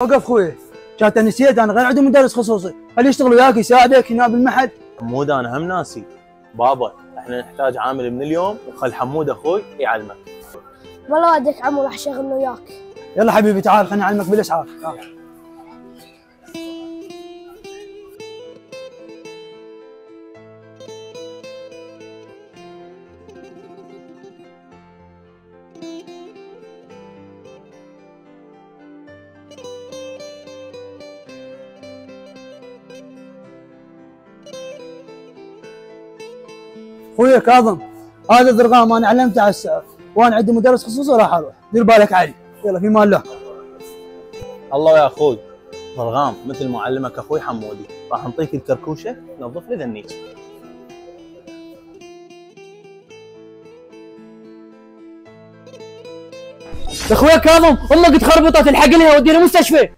وقف خوي، كانت نسيت انا غير عندي مدرس خصوصي، خليه يشتغل وياك يساعدك هنا بالمعهد. حمود انا هم ناسي بابا، احنا نحتاج عامل من اليوم وخل حمود اخوي يعلمك. والله ودك عمو راح اشتغل وياك. يلا حبيبي تعال خليني اعلمك بالاسعاف. تعال. خويا كاظم، هذا الدرغام انا علمته على السعر، وانا عندي مدرس خصوصي راح اروح، دير بالك علي. يلا في مال الله. الله يا اخوي، ضرغام مثل معلمك اخوي حمودي، راح نعطيك الكركوشه نظف لي ذنيك. يا اخويا كاظم امك تخربطت، الحقني وديني المستشفى.